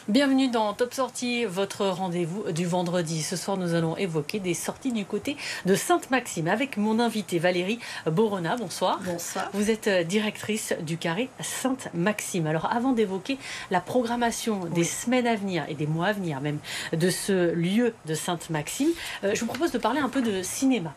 Bienvenue dans Top Sortie, votre rendez-vous du vendredi. Ce soir, nous allons évoquer des sorties du côté de Sainte-Maxime avec mon invitée Valérie Borona. Bonsoir. Bonsoir. Vous êtes directrice du Carré Sainte-Maxime. Alors, avant d'évoquer la programmation des semaines à venir et des mois à venir même de ce lieu de Sainte-Maxime, je vous propose de parler un peu de cinéma.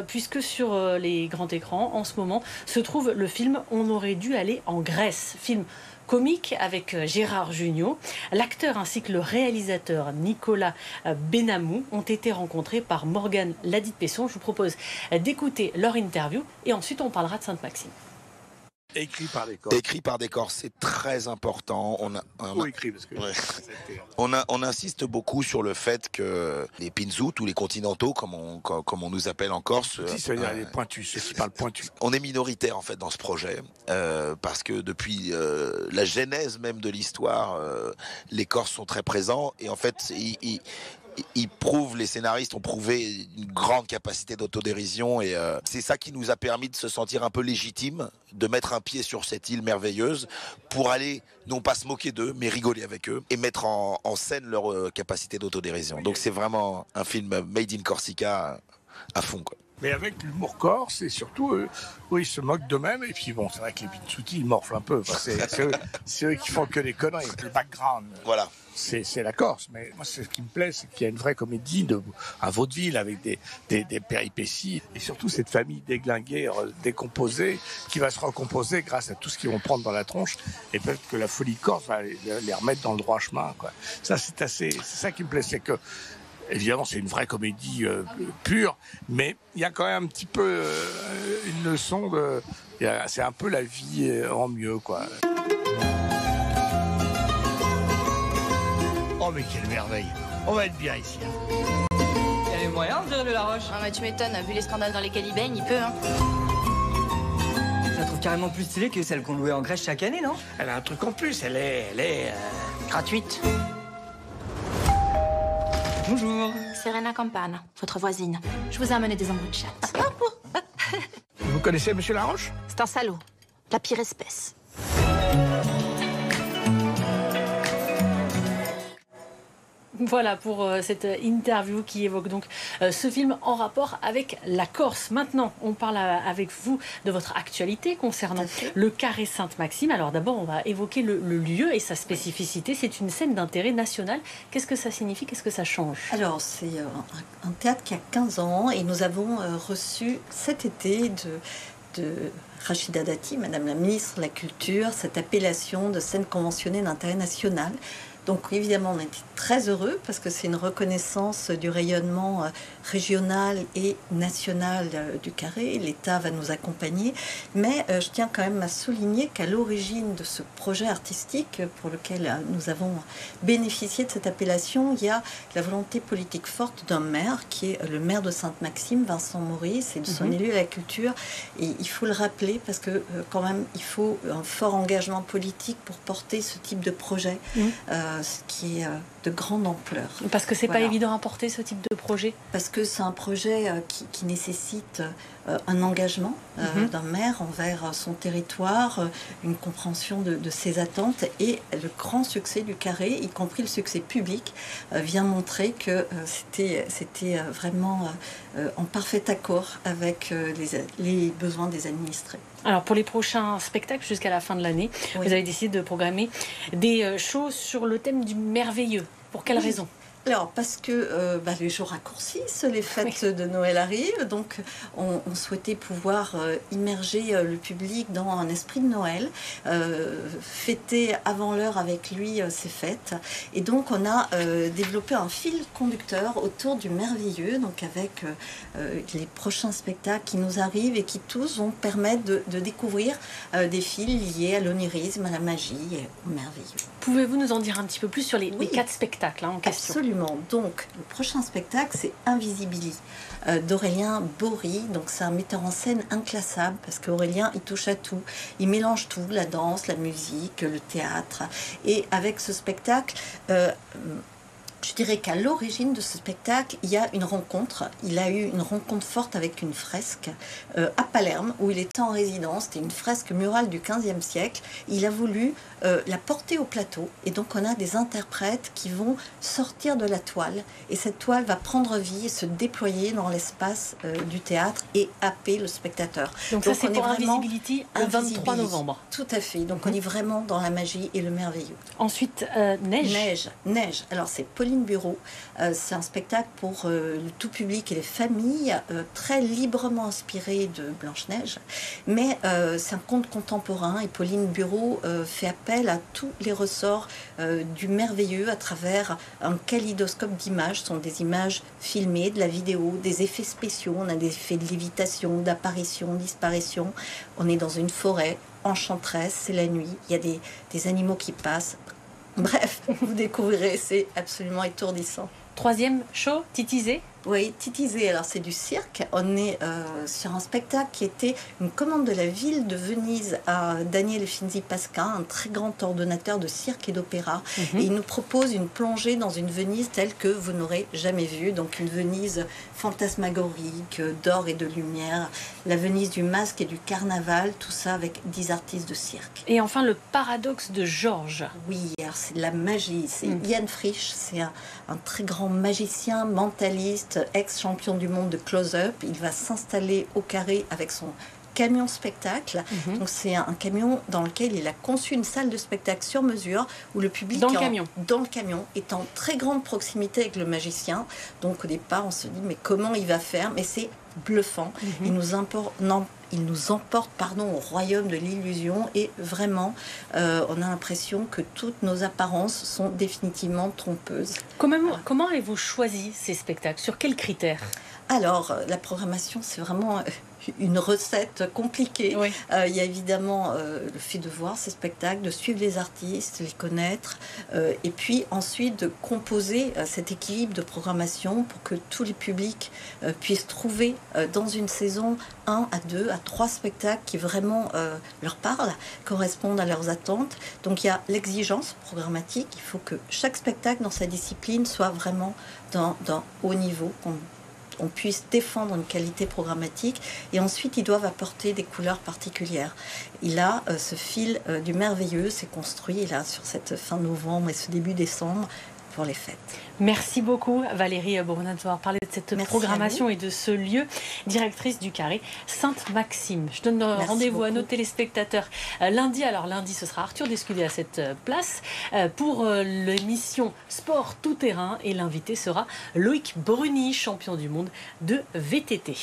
Puisque sur les grands écrans, en ce moment, se trouve le film On aurait dû aller en Grèce. Film comique avec Gérard Jugnot. L'acteur ainsi que le réalisateur Nicolas Benamou ont été rencontrés par Morgane Ladite-Pesson. Je vous propose d'écouter leur interview et ensuite on parlera de Sainte-Maxime. Écrit par des corps. Écrit par des corps, c'est très important. Écrit parce que on insiste beaucoup sur le fait que les pinzous, ou les continentaux, comme on nous appelle en Corse, ça veut dire les pointus, ceux qui parlent pointu. on est minoritaire en fait dans ce projet parce que depuis la genèse même de l'histoire, les Corses sont très présents et en fait les scénaristes ont prouvé une grande capacité d'autodérision et c'est ça qui nous a permis de se sentir un peu légitime, de mettre un pied sur cette île merveilleuse pour aller non pas se moquer d'eux mais rigoler avec eux et mettre en scène leur capacité d'autodérision. Donc c'est vraiment un film made in Corsica à fond, quoi. Mais avec l'humour corse et surtout, ils se moquent d'eux-mêmes. Et puis bon, c'est vrai que les Pinsuti, ils morflent un peu. Enfin, c'est eux qui font que des conneries. Le background, Voilà. c'est la Corse. Mais moi, ce qui me plaît, c'est qu'il y a une vraie comédie à vaudeville avec des péripéties. Et surtout cette famille déglinguée, décomposée, qui va se recomposer grâce à tout ce qu'ils vont prendre dans la tronche. Et peut-être que la folie corse va les remettre dans le droit chemin, quoi. Ça, c'est ça qui me plaît. C'est que évidemment, c'est une vraie comédie pure, mais il y a quand même un petit peu une leçon c'est un peu la vie en mieux, quoi. Oh, mais quelle merveille! On va être bien ici. Il y a les moyens de virer de la roche. Ah, mais tu m'étonnes, vu les scandales dans lesquels il baigne, il peut, hein. Je la trouve carrément plus stylée que celle qu'on louait en Grèce chaque année, non? Elle a un truc en plus, elle est gratuite. Bonjour. Serena Campana, votre voisine. Je vous ai amené des embrouilles de chatte. Vous connaissez Monsieur Laroche? C'est un salaud. La pire espèce. Voilà pour cette interview qui évoque donc ce film en rapport avec la Corse. Maintenant, on parle avec vous de votre actualité concernant le Carré Sainte-Maxime. Alors d'abord, on va évoquer le lieu et sa spécificité. C'est une scène d'intérêt national. Qu'est-ce que ça signifie? Qu'est-ce que ça change? Alors, c'est un théâtre qui a 15 ans et nous avons reçu cet été de Rachida Dati, Madame la ministre de la Culture, cette appellation de scène conventionnée d'intérêt national. Donc évidemment, on était très heureux parce que c'est une reconnaissance du rayonnement régional et national du Carré. L'État va nous accompagner. Mais je tiens quand même à souligner qu'à l'origine de ce projet artistique pour lequel nous avons bénéficié de cette appellation, il y a la volonté politique forte d'un maire qui est le maire de Sainte-Maxime, Vincent Maurice, et de son élu à la culture. Et il faut le rappeler parce que quand même, il faut un fort engagement politique pour porter ce type de projet. Ce qui est de grande ampleur. Parce que c'est pas évident à porter ce type de projet. Parce que c'est un projet qui nécessite un engagement d'un maire envers son territoire, une compréhension de ses attentes, et le grand succès du Carré, y compris le succès public, vient montrer que c'était vraiment en parfait accord avec les besoins des administrés. Alors pour les prochains spectacles jusqu'à la fin de l'année, vous avez décidé de programmer des shows sur le thème du merveilleux. Pour quelle raison? Alors, parce que les jours raccourcissent, les fêtes de Noël arrivent, donc on souhaitait pouvoir immerger le public dans un esprit de Noël, fêter avant l'heure avec lui ces fêtes. Et donc, on a développé un fil conducteur autour du merveilleux, donc avec les prochains spectacles qui nous arrivent et qui tous vont permettre de découvrir des fils liés à l'onirisme, à la magie et au merveilleux. Pouvez-vous nous en dire un petit peu plus sur les 4 spectacles en question? Absolument. Donc, le prochain spectacle, c'est Invisibili d'Aurélien Bory. Donc, c'est un metteur en scène inclassable parce qu'Aurélien, il touche à tout. Il mélange tout, la danse, la musique, le théâtre. Et avec ce spectacle, Je dirais qu'à l'origine de ce spectacle, il y a une rencontre. Il a eu une rencontre forte avec une fresque à Palerme, où il était en résidence. C'était une fresque murale du XVe siècle. Il a voulu la porter au plateau. Et donc, on a des interprètes qui vont sortir de la toile. Et cette toile va prendre vie et se déployer dans l'espace du théâtre et happer le spectateur. Donc ça, c'est pour Invisibility le 23 novembre. Tout à fait. Donc, on est vraiment dans la magie et le merveilleux. Ensuite, Neige. Neige. Alors, c'est Pauline Bureau. C'est un spectacle pour le tout public et les familles, très librement inspiré de Blanche-Neige. Mais c'est un conte contemporain et Pauline Bureau fait appel à tous les ressorts du merveilleux à travers un kaléidoscope d'images. Ce sont des images filmées, de la vidéo, des effets spéciaux. On a des effets de lévitation, d'apparition, disparition. On est dans une forêt enchanteresse, c'est la nuit. Il y a des animaux qui passent. Bref, vous découvrirez, c'est absolument étourdissant. Troisième show, Titisé. Oui, Titisé, alors c'est du cirque. On est sur un spectacle qui était une commande de la ville de Venise à Daniele Finzi Pasca, un très grand ordonnateur de cirque et d'opéra. Et il nous propose une plongée dans une Venise telle que vous n'aurez jamais vue. Donc une Venise fantasmagorique, d'or et de lumière, la Venise du masque et du carnaval, tout ça avec 10 artistes de cirque. Et enfin, le paradoxe de Georges. Oui, alors c'est de la magie. C'est Ian Frisch, c'est un très grand magicien, mentaliste, ex-champion du monde de close-up. Il va s'installer au Carré avec son camion spectacle. Donc c'est un camion dans lequel il a conçu une salle de spectacle sur mesure où le public dans le camion est en très grande proximité avec le magicien. Donc au départ on se dit mais comment il va faire, mais c'est bluffant. Il nous emporte au royaume de l'illusion et vraiment on a l'impression que toutes nos apparences sont définitivement trompeuses. Comment avez-vous choisi ces spectacles? Sur quels critères? Alors la programmation c'est vraiment une recette compliquée. Oui. Il y a évidemment le fait de voir ces spectacles, de suivre les artistes, les connaître, et puis ensuite de composer cet équilibre de programmation pour que tous les publics puissent trouver dans une saison 1 à 2 à 3 spectacles qui vraiment leur parlent, correspondent à leurs attentes. Donc il y a l'exigence programmatique, il faut que chaque spectacle dans sa discipline soit vraiment d'un haut niveau, on puisse défendre une qualité programmatique et ensuite ils doivent apporter des couleurs particulières. Il a ce fil du merveilleux s'est construit là sur cette fin novembre et ce début décembre pour les fêtes. Merci beaucoup Valérie Bourgonnat d'avoir parlé de cette programmation et de ce lieu, directrice du Carré Sainte-Maxime. Je donne rendez-vous à nos téléspectateurs lundi. Alors lundi ce sera Arthur Descudé à cette place pour l'émission Sport tout terrain et l'invité sera Loïc Bruni, champion du monde de VTT.